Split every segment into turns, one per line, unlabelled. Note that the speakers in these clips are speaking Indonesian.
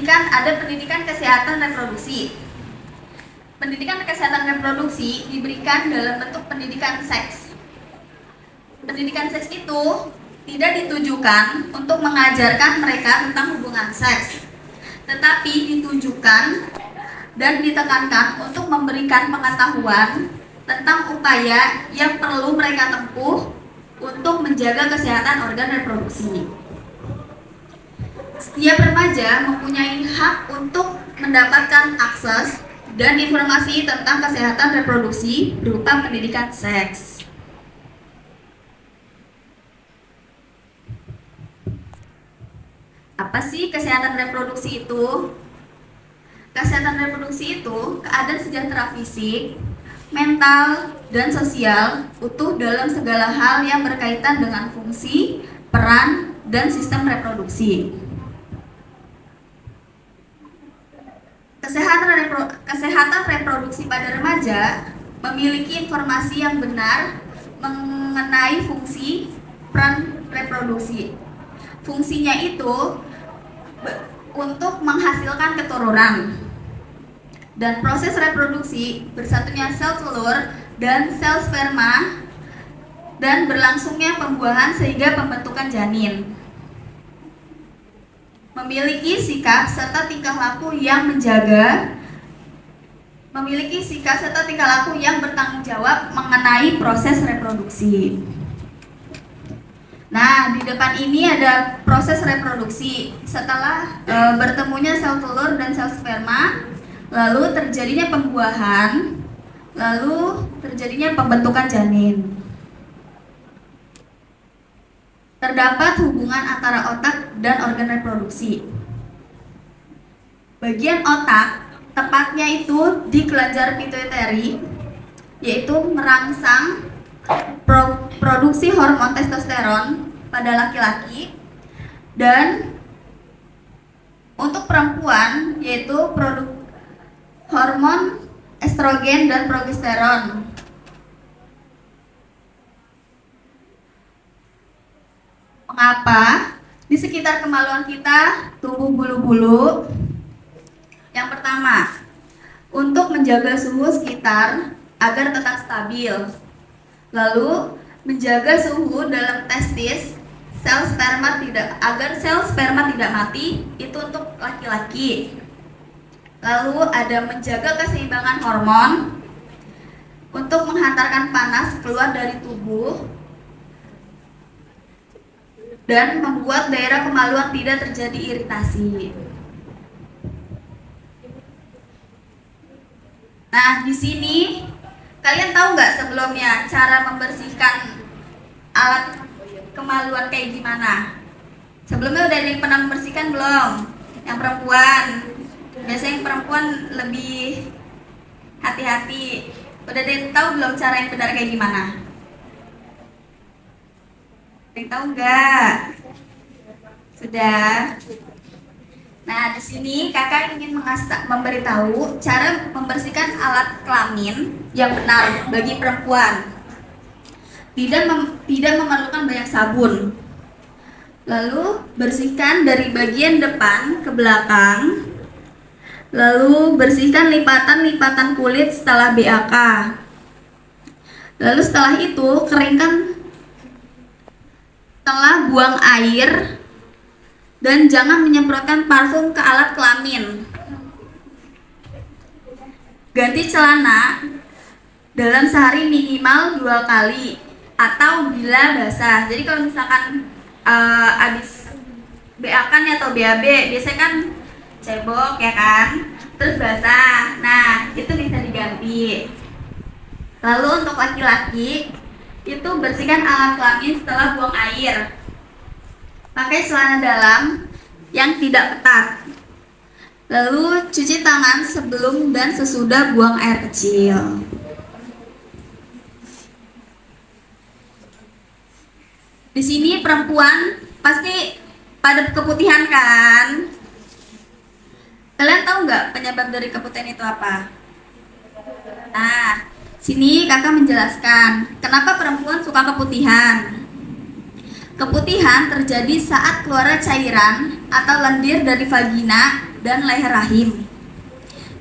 kita ada pendidikan kesehatan reproduksi. Pendidikan kesehatan reproduksi diberikan dalam bentuk pendidikan seks. Pendidikan seks itu tidak ditujukan untuk mengajarkan mereka tentang hubungan seks, tetapi ditujukan dan ditekankan untuk memberikan pengetahuan tentang upaya yang perlu mereka tempuh untuk menjaga kesehatan organ reproduksi. Setiap remaja mempunyai hak untuk mendapatkan akses dan informasi tentang kesehatan reproduksi berupa pendidikan seks. Apa sih kesehatan reproduksi itu? Kesehatan reproduksi itu keadaan sejahtera fisik, mental, dan sosial utuh dalam segala hal yang berkaitan dengan fungsi, peran, dan sistem reproduksi. Kesehatan reproduksi pada remaja memiliki informasi yang benar mengenai fungsi, peran reproduksi. Fungsinya itu untuk menghasilkan keturunan. Dan proses reproduksi bersatunya sel telur dan sel sperma dan berlangsungnya pembuahan sehingga pembentukan janin. Memiliki sikap serta tingkah laku yang bertanggung jawab mengenai proses reproduksi. Nah, di depan ini ada proses reproduksi. Setelah bertemunya sel telur dan sel sperma, lalu terjadinya pembuahan, lalu terjadinya pembentukan janin. Terdapat hubungan antara otak dan organ reproduksi. Bagian otak, tepatnya itu di kelenjar pituitari, yaitu merangsang produksi hormon testosteron pada laki-laki, dan untuk perempuan yaitu hormon estrogen dan progesteron. Mengapa di sekitar kemaluan kita tumbuh bulu-bulu? Yang pertama, untuk menjaga suhu sekitar agar tetap stabil. Lalu menjaga suhu dalam testis agar sel sperma tidak mati, itu untuk laki-laki. Lalu ada menjaga keseimbangan hormon untuk menghantarkan panas keluar dari tubuh dan membuat daerah kemaluan tidak terjadi iritasi. Nah, di sini kalian tahu nggak sebelumnya cara membersihkan alat kemaluan kayak gimana? Sebelumnya udah ada yang pernah membersihkan belum? Yang perempuan. Biasanya yang perempuan lebih hati-hati. Udah ada yang tahu belum cara yang benar kayak gimana? Ada yang tahu nggak? Sudah. Nah, di sini kakak ingin memberitahu cara membersihkan alat kelamin yang benar bagi perempuan. Tidak memerlukan banyak sabun. Lalu bersihkan dari bagian depan ke belakang. Lalu bersihkan lipatan-lipatan kulit setelah BAK. Lalu setelah itu keringkan. Setelah buang air dan jangan menyemprotkan parfum ke alat kelamin. Ganti celana dalam sehari minimal 2 kali atau bila basah. Jadi kalau misalkan habis BA-kan atau BAB biasanya kan cebok ya kan, terus basah. Nah, itu bisa diganti. Lalu untuk laki-laki itu bersihkan alat kelamin setelah buang air. Pakai celana dalam yang tidak ketat. Lalu cuci tangan sebelum dan sesudah buang air kecil. Di sini perempuan pasti pada keputihan kan? Kalian tahu nggak penyebab dari keputihan itu apa? Nah, sini kakak menjelaskan kenapa perempuan suka keputihan. Keputihan terjadi saat keluar cairan atau lendir dari vagina dan leher rahim.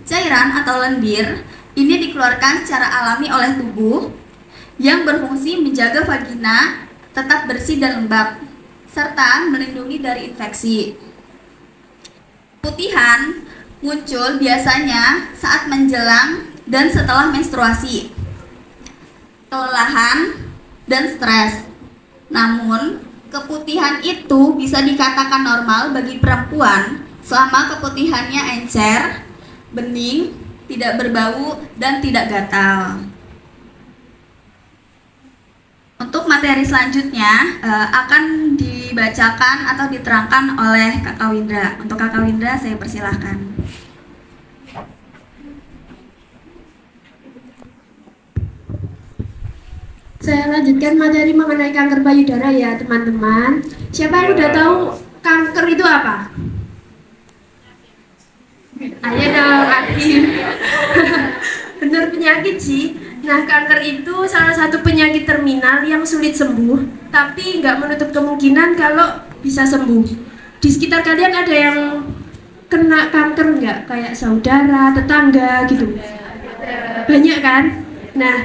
Cairan atau lendir ini dikeluarkan secara alami oleh tubuh yang berfungsi menjaga vagina tetap bersih dan lembab, serta melindungi dari infeksi. Keputihan muncul biasanya saat menjelang dan setelah menstruasi, kelelahan, dan stres. Namun, keputihan itu bisa dikatakan normal bagi perempuan selama keputihannya encer, bening, tidak berbau, dan tidak gatal. Untuk materi selanjutnya akan dibacakan atau diterangkan oleh Kakak Windra. Untuk Kakak Windra saya persilahkan.
Saya lanjutkan materi mengenai kanker payudara ya teman-teman. Siapa yang udah tahu kanker itu apa? Ayo dong, Adin. Bener, penyakit sih. Nah, kanker itu salah satu penyakit terminal yang sulit sembuh, tapi nggak menutup kemungkinan kalau bisa sembuh. Di sekitar kalian ada yang kena kanker nggak? Kayak saudara, tetangga gitu. Banyak kan? Nah,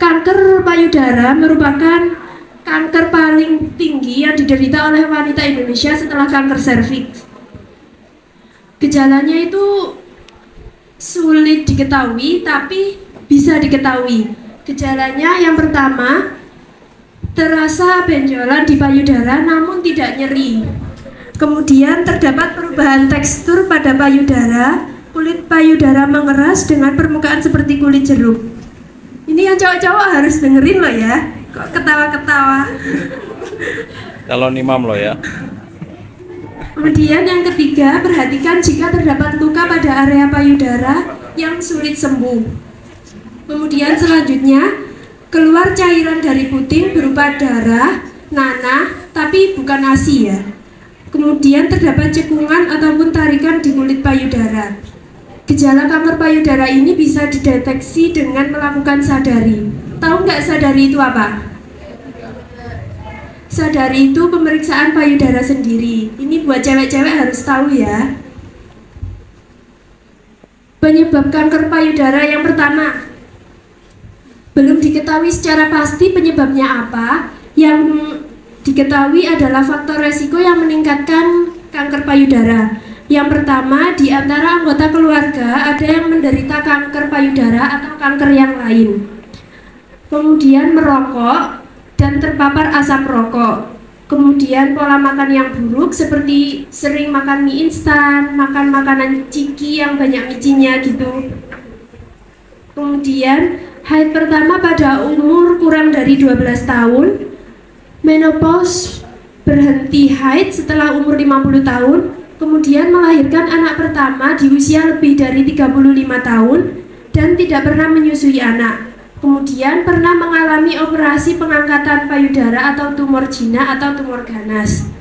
kanker payudara merupakan kanker paling tinggi yang diderita oleh wanita Indonesia setelah kanker serviks. Gejalanya itu sulit diketahui tapi bisa diketahui. Gejalanya yang pertama, terasa benjolan di payudara namun tidak nyeri. Kemudian terdapat perubahan tekstur pada payudara, kulit payudara mengeras dengan permukaan seperti kulit jeruk. Ini yang cowok-cowok harus dengerin loh ya. Kok ketawa-ketawa.
Calon imam loh ya.
Kemudian yang ketiga, perhatikan jika terdapat luka pada area payudara yang sulit sembuh. Kemudian selanjutnya, keluar cairan dari puting berupa darah, nanah, tapi bukan ASI ya. Kemudian terdapat cekungan ataupun tarikan di kulit payudara. Gejala kanker payudara ini bisa dideteksi dengan melakukan sadari. Tahu nggak sadari itu apa? Sadari itu pemeriksaan payudara sendiri. Ini buat cewek-cewek harus tahu ya. Penyebab kanker payudara yang pertama, belum diketahui secara pasti penyebabnya apa. Yang diketahui adalah faktor resiko yang meningkatkan kanker payudara. Yang pertama, di antara anggota keluarga ada yang menderita kanker payudara atau kanker yang lain. Kemudian merokok dan terpapar asap rokok. Kemudian pola makan yang buruk seperti sering makan mie instan, makan makanan ciki yang banyak micinnya gitu. Kemudian haid pertama pada umur kurang dari 12 tahun. Menopause, berhenti haid setelah umur 50 tahun. Kemudian melahirkan anak pertama di usia lebih dari 35 tahun dan tidak pernah menyusui anak. Kemudian pernah mengalami operasi pengangkatan payudara atau tumor jinak atau tumor ganas.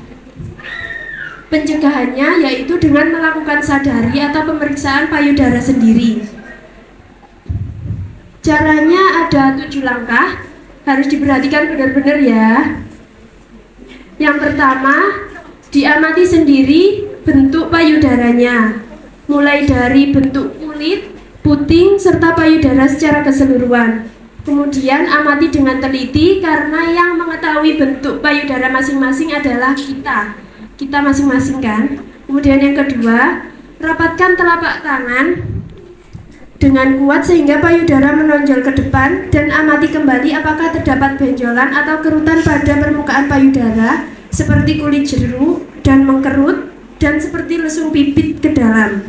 Pencegahannya yaitu dengan melakukan sadari atau pemeriksaan payudara sendiri. Caranya ada 7 langkah, harus diperhatikan benar-benar ya. Yang pertama, diamati sendiri bentuk payudaranya, mulai dari bentuk kulit, puting, serta payudara secara keseluruhan. Kemudian amati dengan teliti karena yang mengetahui bentuk payudara masing-masing adalah kita masing-masing kan. Kemudian yang kedua, rapatkan telapak tangan dengan kuat sehingga payudara menonjol ke depan dan amati kembali apakah terdapat benjolan atau kerutan pada permukaan payudara seperti kulit jeruk dan mengkerut dan seperti lesung pipit ke dalam.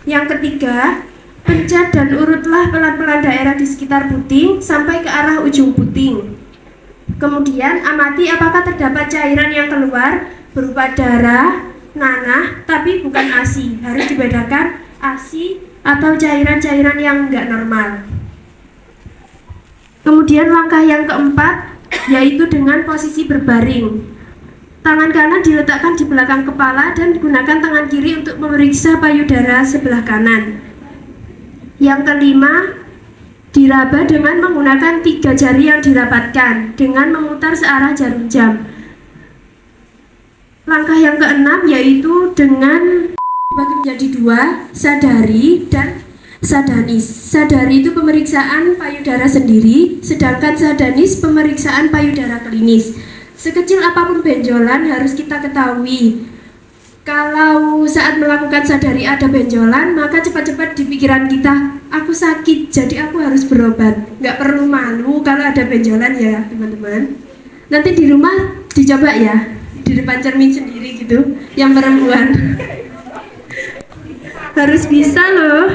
Yang ketiga, pencet dan urutlah pelan-pelan daerah di sekitar puting sampai ke arah ujung puting. Kemudian amati apakah terdapat cairan yang keluar berupa darah, nanah, tapi bukan ASI. Harus dibedakan ASI atau cairan-cairan yang enggak normal. Kemudian langkah yang keempat yaitu dengan posisi berbaring. Tangan kanan diletakkan di belakang kepala dan gunakan tangan kiri untuk memeriksa payudara sebelah kanan. Yang kelima, diraba dengan menggunakan 3 jari yang dirapatkan dengan memutar searah jarum jam. Langkah yang keenam yaitu dengan dibagi menjadi dua, sadari dan sadanis. Sadari itu pemeriksaan payudara sendiri, sedangkan sadanis pemeriksaan payudara klinis. Sekecil apapun benjolan harus kita ketahui. Kalau saat melakukan sadari ada benjolan, maka cepat-cepat di pikiran kita, aku sakit, jadi aku harus berobat. Nggak perlu malu kalau ada benjolan ya teman-teman. Nanti di rumah dicoba ya, di depan cermin sendiri gitu, yang perempuan. Harus bisa loh.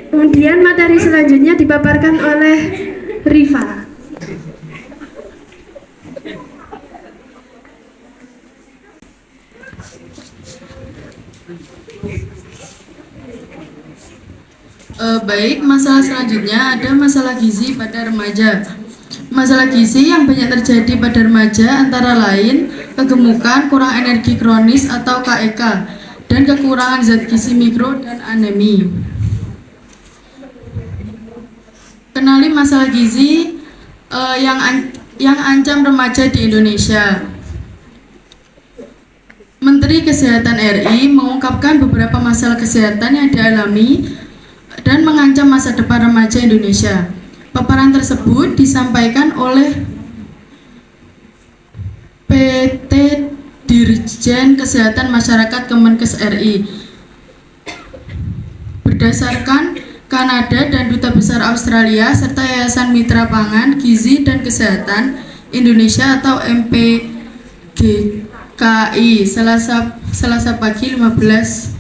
Kemudian materi selanjutnya dipaparkan oleh Rifa.
Baik, masalah selanjutnya ada masalah gizi pada remaja. Masalah gizi yang banyak terjadi pada remaja antara lain kegemukan, kurang energi kronis atau KEK, dan kekurangan zat gizi mikro dan anemi. Kenali masalah gizi yang ancam remaja di Indonesia. Menteri Kesehatan RI mengungkapkan beberapa masalah kesehatan yang dialami dan mengancam masa depan remaja Indonesia. Paparan tersebut disampaikan oleh PT Dirjen Kesehatan Masyarakat Kemenkes RI. Berdasarkan Kanada dan Duta Besar Australia serta Yayasan Mitra Pangan, Gizi dan Kesehatan Indonesia atau MPGKI Selasa pagi 15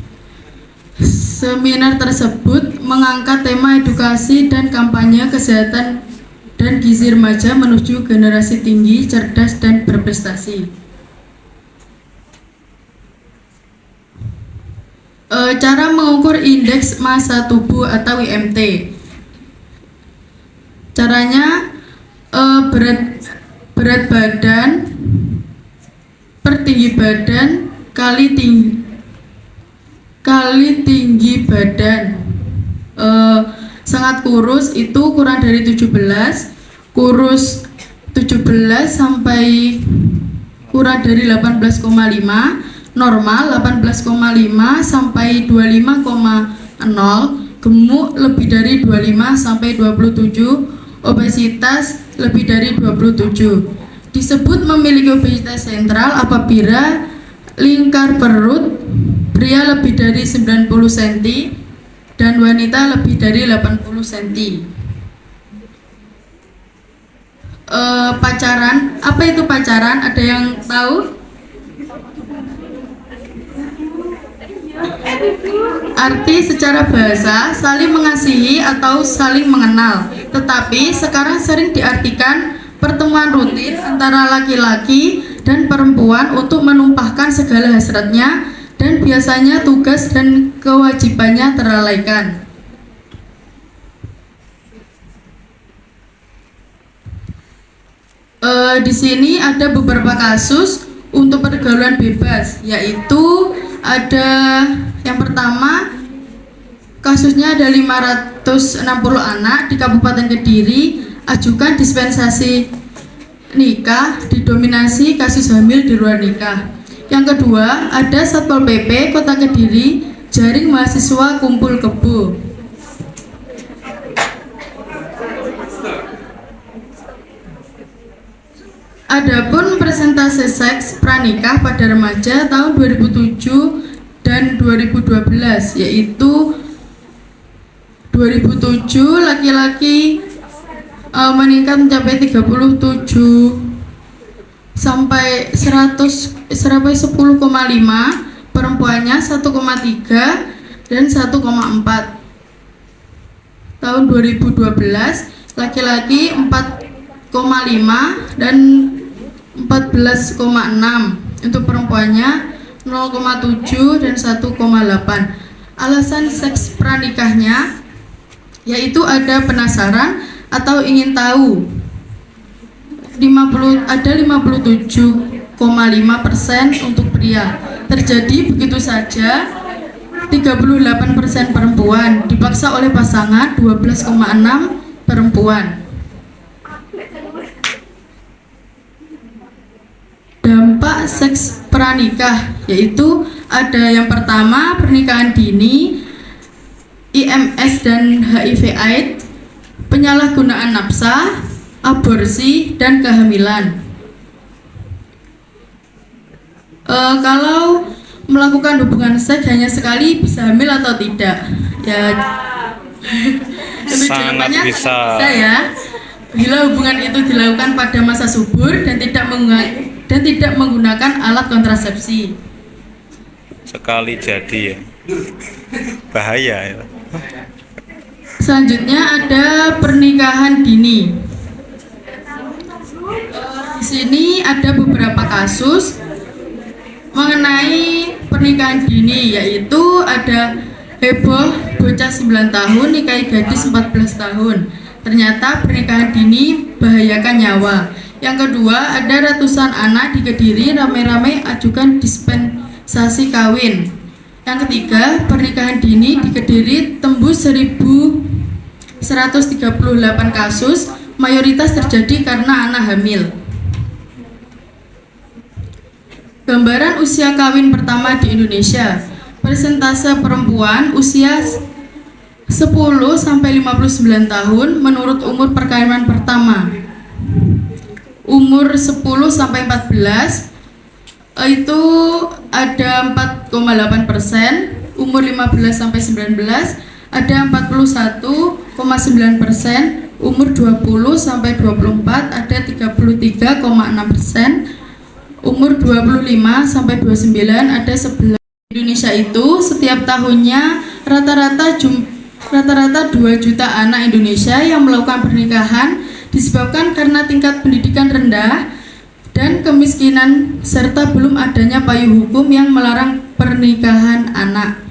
seminar tersebut mengangkat tema edukasi dan kampanye kesehatan dan gizi remaja menuju generasi tinggi, cerdas, dan berprestasi. Cara mengukur indeks massa tubuh atau IMT. Caranya berat badan per tinggi badan kali tinggi badan. Sangat kurus itu kurang dari 17, kurus 17 sampai kurang dari 18,5, normal 18,5 sampai 25,0, gemuk lebih dari 25 sampai 27, obesitas lebih dari 27. Disebut memiliki obesitas sentral apabila lingkar perut pria lebih dari 90 cm dan wanita lebih dari 80 cm. Pacaran, apa itu pacaran? Ada yang tahu? Arti secara bahasa saling mengasihi atau saling mengenal. Tetapi sekarang sering diartikan pertemuan rutin antara laki-laki dan perempuan untuk menumpahkan segala hasratnya dan biasanya tugas dan kewajibannya terlalaikan. Di sini ada beberapa kasus untuk pergaulan bebas, yaitu ada yang pertama kasusnya ada 560 anak di Kabupaten Kediri ajukan dispensasi nikah didominasi kasus hamil di luar nikah. Yang kedua, ada Satpol PP Kota Kediri jaring mahasiswa kumpul kebo. Adapun persentase seks pranikah pada remaja tahun 2007 dan 2012, yaitu 2007 laki-laki meningkat mencapai 37 sampai 100 sampai 10,5, perempuannya 1,3 dan 1,4. Tahun 2012 laki-laki 4,5 dan 14,6, untuk perempuannya 0,7 dan 1,8. Alasan seks pranikahnya yaitu ada penasaran atau ingin tahu. Ada 57,5% untuk pria. Terjadi begitu saja. 38% perempuan dipaksa oleh pasangan, 12,6 perempuan. dampak seks pranikah, yaitu ada yang pertama pernikahan dini, IMS dan HIV/AIDS, penyalahgunaan nafsa, aborsi, dan kehamilan. Kalau melakukan hubungan seks hanya sekali bisa hamil atau tidak? Ya,
Sangat
jawabannya
bisa.
ya. Bila hubungan itu dilakukan pada masa subur dan tidak menggunakan alat kontrasepsi.
Sekali jadi ya. Bahaya ya.
Selanjutnya ada pernikahan dini. Di sini ada beberapa kasus mengenai pernikahan dini, yaitu ada heboh bocah 9 tahun nikahi gadis 14 tahun. Ternyata pernikahan dini bahayakan nyawa. Yang kedua, ada ratusan anak di Kediri rame-rame ajukan dispensasi kawin. Yang ketiga, pernikahan dini di Kediri tembus 1.138 kasus, mayoritas terjadi karena anak hamil. Gambaran usia kawin pertama di Indonesia. Persentase perempuan usia 10 sampai 59 tahun menurut umur perkawinan pertama. Umur 10 sampai 14 itu ada 4,8%, umur 15 sampai 19 ada 41,9%, umur 20 sampai 24 ada 33,6%, umur 25 sampai 29 ada 11. Indonesia itu setiap tahunnya rata-rata 2 juta anak Indonesia yang melakukan pernikahan disebabkan karena tingkat pendidikan rendah dan kemiskinan serta belum adanya payung hukum yang melarang pernikahan anak.